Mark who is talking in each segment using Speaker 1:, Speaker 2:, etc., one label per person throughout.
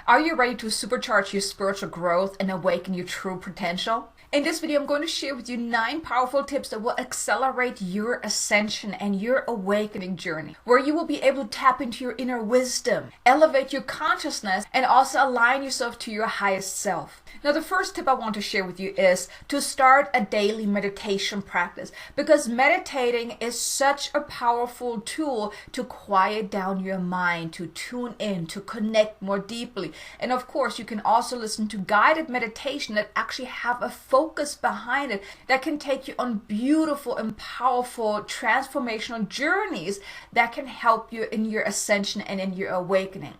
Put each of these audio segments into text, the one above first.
Speaker 1: Are you ready to supercharge your spiritual growth and awaken your true potential? In this video, I'm going to share with you 9 powerful tips that will accelerate your ascension and your awakening journey, where you will be able to tap into your inner wisdom, elevate your consciousness, and also align yourself to your highest self. Now, the first tip I want to share with you is to start a daily meditation practice, because meditating is such a powerful tool to quiet down your mind, to tune in, to connect more deeply. And of course, you can also listen to guided meditation that actually have a focus behind it that can take you on beautiful and powerful transformational journeys that can help you in your ascension and in your awakening.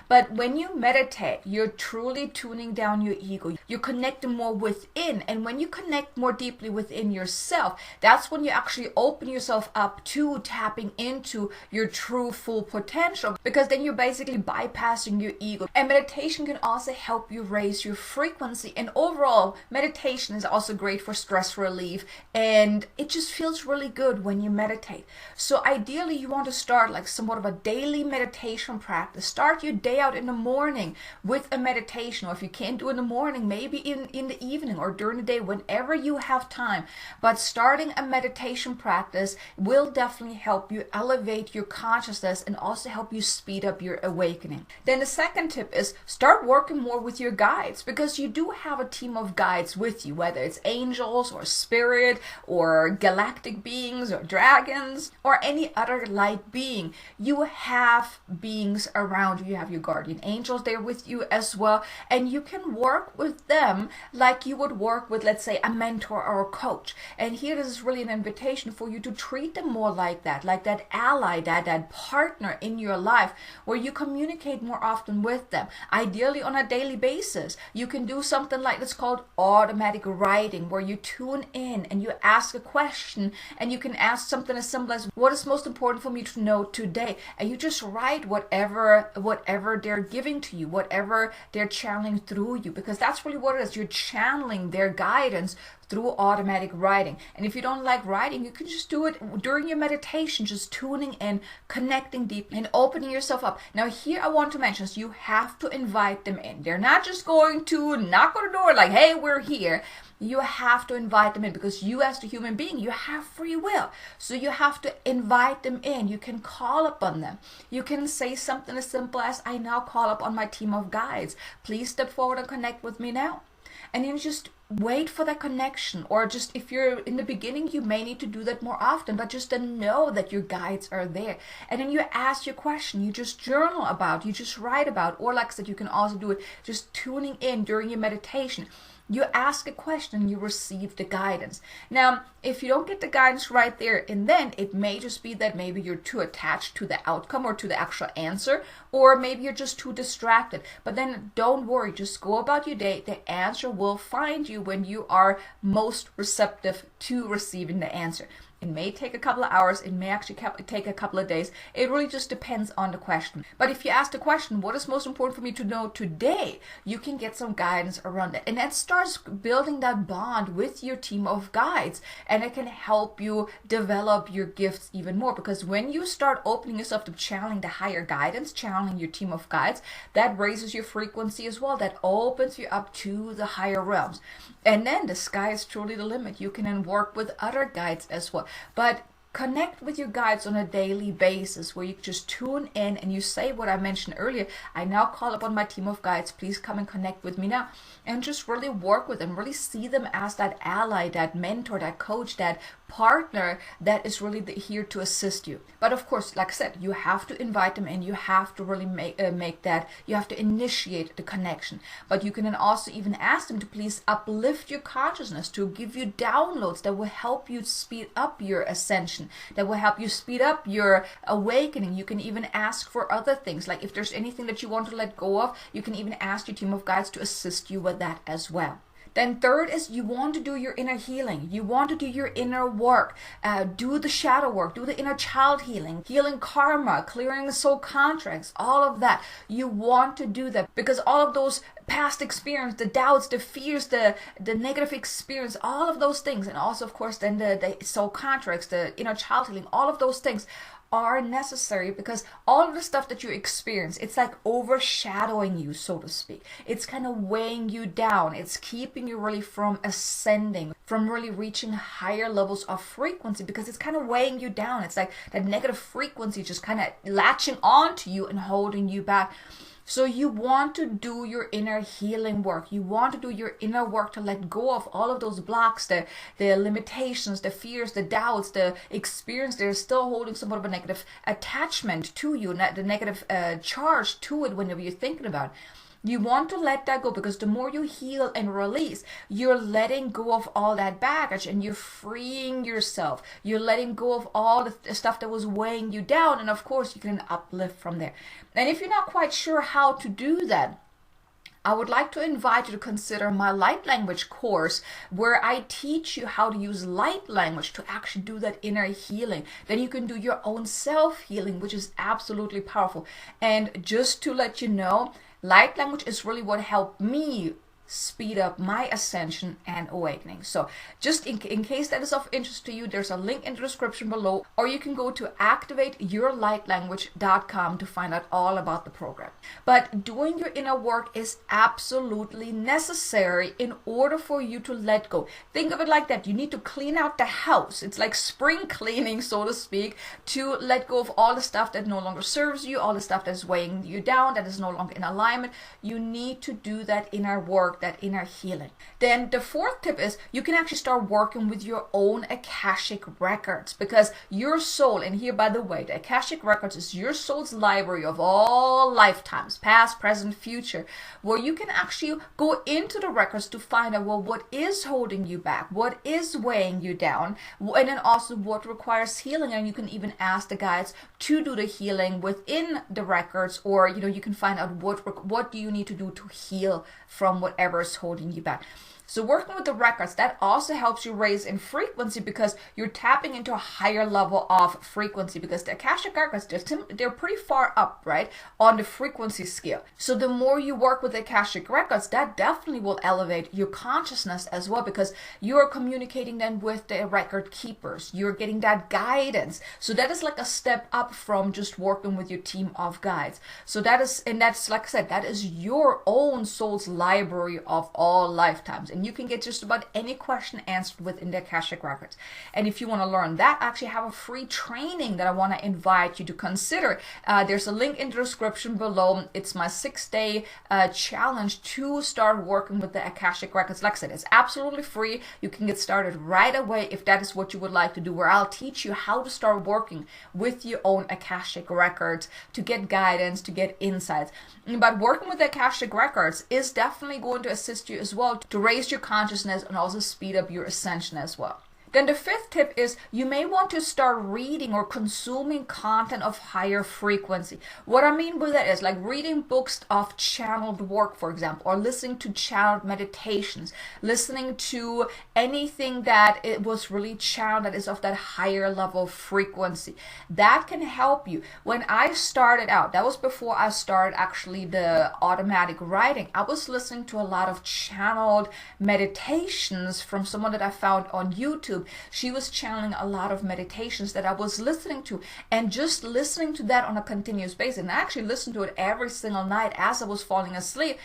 Speaker 1: But when you meditate, you're truly tuning down your ego. You're connecting more within. And when you connect more deeply within yourself, that's when you actually open yourself up to tapping into your true full potential, because then you're basically bypassing your ego. And meditation can also help you raise your frequency. And overall, meditation is also great for stress relief. And it just feels really good when you meditate. So ideally, you want to start like somewhat of a daily meditation practice. Start your day out in the morning with a meditation, or if you can't do it in the morning, maybe in the evening or during the day, whenever you have time. But starting a meditation practice will definitely help you elevate your consciousness and also help you speed up your awakening. Then the second tip is start working more with your guides, because you do have a team of guides with you, whether it's angels or spirit or galactic beings or dragons or any other light being. You have beings around you. You have your guardian angels there with you as well, and you can work with them like you would work with, let's say, a mentor or a coach. And here, this is really an invitation for you to treat them more like that ally, that partner in your life, where you communicate more often with them, ideally on a daily basis. You can do something like that's called automatic writing, where you tune in and you ask a question, and you can ask something as simple as, what is most important for me to know today? And you just write whatever they're giving to you, whatever they're channeling through you, because that's really what it is. You're channeling their guidance through automatic writing. And if you don't like writing, you can just do it during your meditation, just tuning in, connecting deep, and opening yourself up. Now here, I want to mention, you have to invite them in. They're not just going to knock on the door like, hey, we're here. You have to invite them in, because you as the human being, you have free will. So you have to invite them in. You can call upon them. You can say something as simple as, I now call upon my team of guides. Please step forward and connect with me now. And then just wait for that connection. Or just, if you're in the beginning, you may need to do that more often, but just to know that your guides are there. And then you ask your question, you just journal about, you just write about, or like I said, you can also do it just tuning in during your meditation. You ask a question, you receive the guidance. Now, if you don't get the guidance right there and then, it may just be that maybe you're too attached to the outcome or to the actual answer, or maybe you're just too distracted. But then don't worry, just go about your day. The answer will find you when you are most receptive to receiving the answer. It may take a couple of hours. It may actually take a couple of days. It really just depends on the question. But if you ask the question, what is most important for me to know today? You can get some guidance around that. And that starts building that bond with your team of guides. And it can help you develop your gifts even more. Because when you start opening yourself to channeling the higher guidance, channeling your team of guides, that raises your frequency as well. That opens you up to the higher realms. And then the sky is truly the limit. You can then work with other guides as well. But connect with your guides on a daily basis, where you just tune in and you say what I mentioned earlier. I now call upon my team of guides. Please come and connect with me now. And just really work with them. Really see them as that ally, that mentor, that coach, that partner that is really here to assist you. But of course, like I said, you have to invite them in. You have to really make that, you have to initiate the connection. But you can then also even ask them to please uplift your consciousness, to give you downloads that will help you speed up your ascension, that will help you speed up your awakening. You can even ask for other things, like if there's anything that you want to let go of, you can even ask your team of guides to assist you with that as well. Then third is, you want to do your inner healing. You want to do your inner work. Do the shadow work. Do the inner child healing. Healing karma. Clearing the soul contracts. All of that. You want to do that, because all of those past experience, the doubts, the fears, the negative experience, all of those things, and also, of course, then the soul contracts, the inner child healing, all of those things are necessary, because all of the stuff that you experience, it's like overshadowing you, so to speak. It's kind of weighing you down. It's keeping you really from ascending, from really reaching higher levels of frequency, because it's kind of weighing you down. It's like that negative frequency just kind of latching onto you and holding you back. So you want to do your inner healing work. You want to do your inner work to let go of all of those blocks, the limitations, the fears, the doubts, the experience. They're still holding somewhat of a negative attachment to you, the negative charge to it whenever you're thinking about it. You want to let that go, because the more you heal and release, you're letting go of all that baggage and you're freeing yourself. You're letting go of all the stuff that was weighing you down, and of course you can uplift from there. And if you're not quite sure how to do that, I would like to invite you to consider my light language course, where I teach you how to use light language to actually do that inner healing. Then you can do your own self-healing, which is absolutely powerful. And just to let you know, light language is really what helped me speed up my ascension and awakening. So just in case that is of interest to you, there's a link in the description below, or you can go to activateyourlightlanguage.com to find out all about the program. But doing your inner work is absolutely necessary in order for you to let go. Think of it like that. You need to clean out the house. It's like spring cleaning, so to speak, to let go of all the stuff that no longer serves you, all the stuff that is weighing you down, that is no longer in alignment. You need to do that inner work, that inner healing. Then the fourth tip is you can actually start working with your own Akashic records, because your soul, and here by the way, the Akashic records is your soul's library of all lifetimes, past, present, future, where you can actually go into the records to find out, well, what is holding you back, what is weighing you down, and then also what requires healing. And you can even ask the guides to do the healing within the records, or you can find out what do you need to do to heal from whatever is holding you back. So working with the records, that also helps you raise in frequency, because you're tapping into a higher level of frequency, because the Akashic records, they're pretty far up, right, on the frequency scale. So the more you work with the Akashic records, that definitely will elevate your consciousness as well, because you're communicating then with the record keepers. You're getting that guidance. So that is like a step up from just working with your team of guides. So that's like I said, that is your own soul's library of all lifetimes. And you can get just about any question answered within the Akashic records. And if you want to learn that, I actually have a free training that I want to invite you to consider. There's a link in the description below. It's my 6-day challenge to start working with the Akashic records. Like I said, it's absolutely free. You can get started right away if that is what you would like to do, where I'll teach you how to start working with your own Akashic records to get guidance, to get insights. But working with the Akashic records is definitely going to assist you as well to raise your consciousness and also speed up your ascension as well. Then the fifth tip is you may want to start reading or consuming content of higher frequency. What I mean by that is like reading books of channeled work, for example, or listening to channeled meditations, listening to anything that it was really channeled that is of that higher level frequency. That can help you. When I started out, that was before I started actually the automatic writing, I was listening to a lot of channeled meditations from someone that I found on YouTube. She was channeling a lot of meditations that I was listening to, and just listening to that on a continuous basis, and I actually listened to it every single night as I was falling asleep.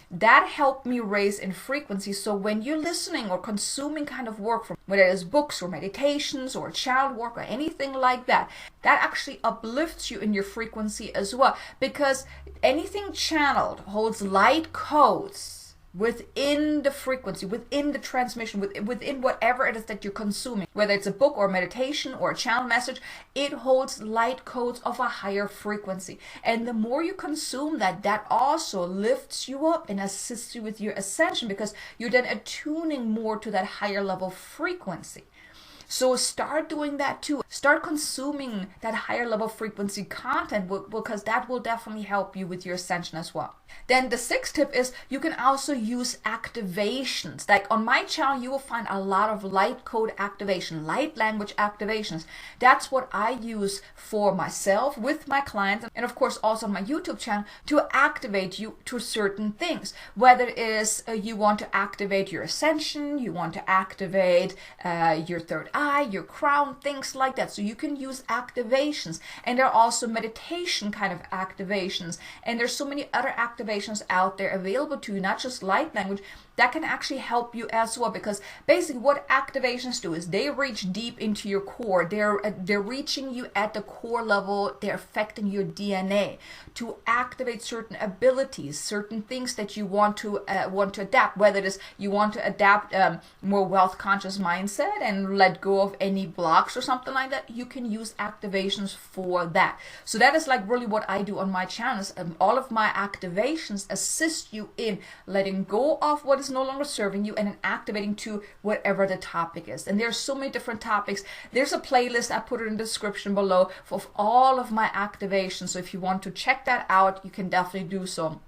Speaker 1: That helped me raise in frequency. So when you're listening or consuming kind of work from, whether it is books or meditations or channeled work or anything like that, that actually uplifts you in your frequency as well, because anything channeled holds light codes within the frequency, within the transmission, within whatever it is that you're consuming, whether it's a book or meditation or a channel message, it holds light codes of a higher frequency. And the more you consume that, that also lifts you up and assists you with your ascension, because you're then attuning more to that higher level frequency. So start doing that too. Start consuming that higher level frequency content, because that will definitely help you with your ascension as well. Then the sixth tip is you can also use activations. Like on my channel, you will find a lot of light code activation, light language activations. That's what I use for myself, with my clients, and of course also on my YouTube channel, to activate you to certain things. Whether it is you want to activate your ascension, you want to activate your third eye, eye, your crown, things like that. So you can use activations, and there are also meditation kind of activations, and there's so many other activations out there available to you, not just light language, that can actually help you as well. Because basically what activations do is they reach deep into your core. They're reaching you at the core level. They're affecting your DNA to activate certain abilities, certain things that you want to adapt. Whether it is you want to adapt more wealth conscious mindset and let go of any blocks or something like that, you can use activations for that. So that is like really what I do on my channels. All of my activations assist you in letting go of what is no longer serving you and then activating to whatever the topic is. And there's so many different topics. There's a playlist, I put it in the description below, of all of my activations. So if you want to check that out, you can definitely do so.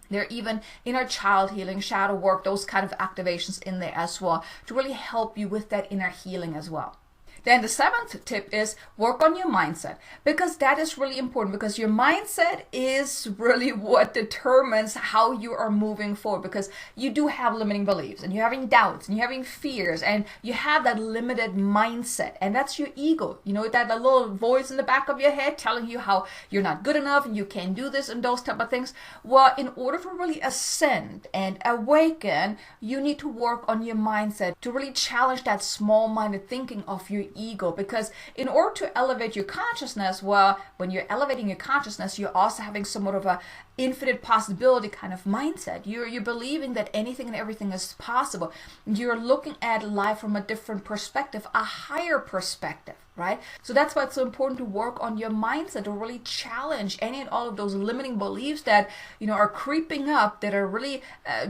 Speaker 1: There are even inner child healing, shadow work, those kind of activations in there as well to really help you with that inner healing as well. Then the 7th tip is work on your mindset, because that is really important, because your mindset is really what determines how you are moving forward, because you do have limiting beliefs and you're having doubts and you're having fears and you have that limited mindset, and that's your ego. You know, that little voice in the back of your head telling you how you're not good enough and you can't do this and those type of things. Well, in order to really ascend and awaken, you need to work on your mindset to really challenge that small-minded thinking of your ego. Because in order to elevate your consciousness, well, when you're elevating your consciousness, you're also having somewhat of a infinite possibility kind of mindset. You're believing that anything and everything is possible. You're looking at life from a different perspective, a higher perspective, right? So that's why it's so important to work on your mindset, to really challenge any and all of those limiting beliefs that, you know, are creeping up, that are really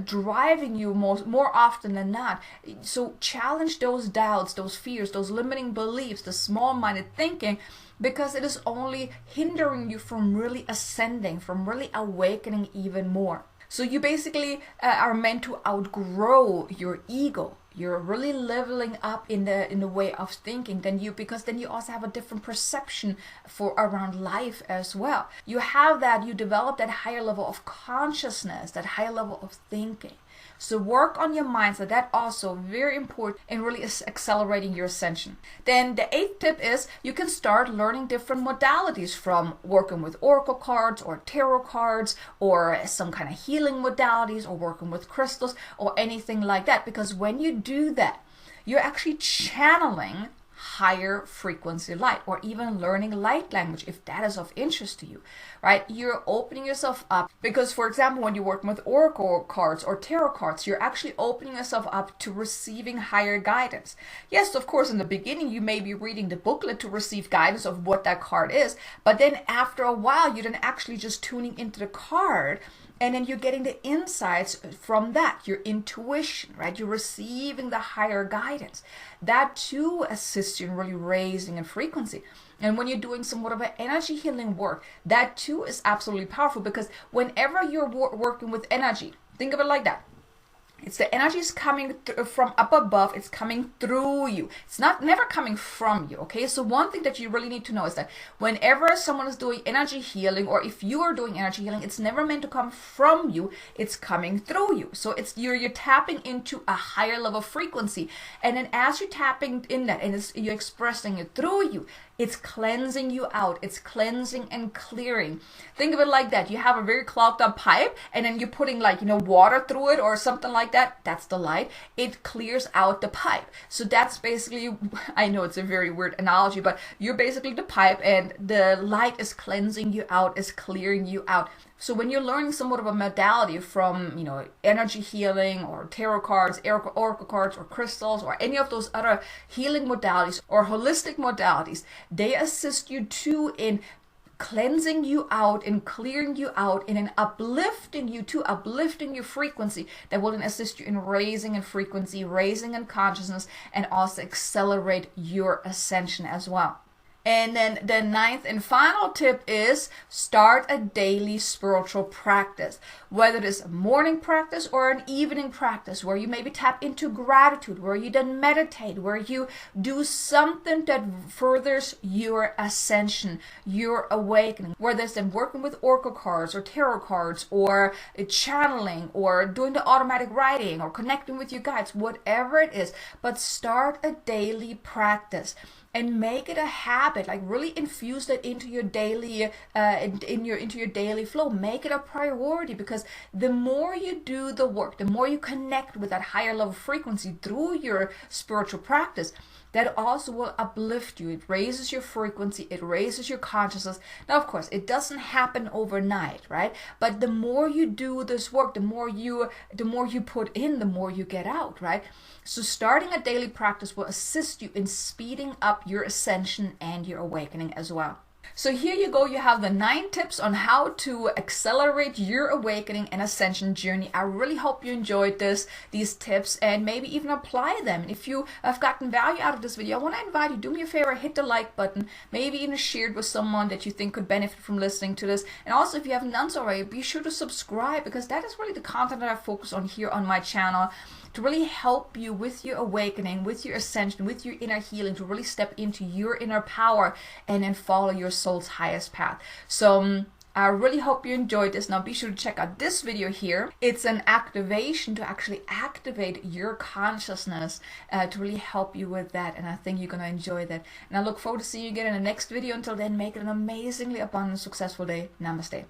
Speaker 1: driving you more often than not. So challenge those doubts, those fears, those limiting beliefs, the small-minded thinking, because it is only hindering you from really ascending, from really awakening even more. So you basically are meant to outgrow your ego. You're really leveling up in the way of thinking because then you also have a different perception for around life as well. You develop that higher level of consciousness, that higher level of thinking. So work on your mindset. That also very important in really accelerating your ascension. Then the 8th tip is you can start learning different modalities, from working with oracle cards or tarot cards or some kind of healing modalities or working with crystals or anything like that. Because when you do that, you're actually channeling higher frequency light, or even learning light language if that is of interest to you, right? You're opening yourself up, because for example, when you're working with oracle cards or tarot cards, you're actually opening yourself up to receiving higher guidance. Yes, of course, in the beginning you may be reading the booklet to receive guidance of what that card is, but then after a while you're then actually just tuning into the card, and then you're getting the insights from that, your intuition, right? You're receiving the higher guidance. That too assists you in really raising in frequency. And when you're doing somewhat of an energy healing work, that too is absolutely powerful, because whenever you're working with energy, think of it like that. It's the energy is coming from up above. It's coming through you. It's never coming from you. Okay. So one thing that you really need to know is that whenever someone is doing energy healing, or if you are doing energy healing, it's never meant to come from you. It's coming through you. So you're tapping into a higher level frequency, and then as you're tapping in that and you're expressing it through you, it's cleansing you out. It's cleansing and clearing. Think of it like that. You have a very clogged up pipe, and then you're putting water through it or something like that. That's the light. It clears out the pipe. So that's basically, I know it's a very weird analogy, but you're basically the pipe, and the light is cleansing you out, is clearing you out. So when you're learning somewhat of a modality from, energy healing or tarot cards, oracle cards, or crystals, or any of those other healing modalities or holistic modalities, they assist you too in cleansing you out and clearing you out, and then uplifting your frequency, that will then assist you in raising in frequency, raising in consciousness, and also accelerate your ascension as well. And then the ninth and final tip is start a daily spiritual practice, whether it is a morning practice or an evening practice where you maybe tap into gratitude, where you then meditate, where you do something that furthers your ascension, your awakening, whether it's then working with oracle cards or tarot cards or channeling or doing the automatic writing or connecting with your guides, whatever it is. But start a daily practice and make it a habit. Like really infuse that into your daily into your daily flow. Make it a priority, because the more you do the work, the more you connect with that higher level frequency through your spiritual practice, that also will uplift you. It raises your frequency, it raises your consciousness. Now, of course, it doesn't happen overnight, right? But the more you do this work, the more you put in, the more you get out, right? So starting a daily practice will assist you in speeding up your ascension and your awakening as well. So here you go, you have the 9 tips on how to accelerate your awakening and ascension journey. I really hope you enjoyed these tips and maybe even apply them. If you have gotten value out of this video, I want to invite you, do me a favor, hit the like button, maybe even share it with someone that you think could benefit from listening to this. And also, if you haven't done so already, be sure to subscribe, because that is really the content that I focus on here on my channel, to really help you with your awakening, with your ascension, with your inner healing, to really step into your inner power and then follow your soul's highest path. So I really hope you enjoyed this. Now be sure to check out this video here. It's an activation to actually activate your consciousness to really help you with that. And I think you're going to enjoy that. And I look forward to seeing you again in the next video. Until then, make it an amazingly abundant, successful day. Namaste.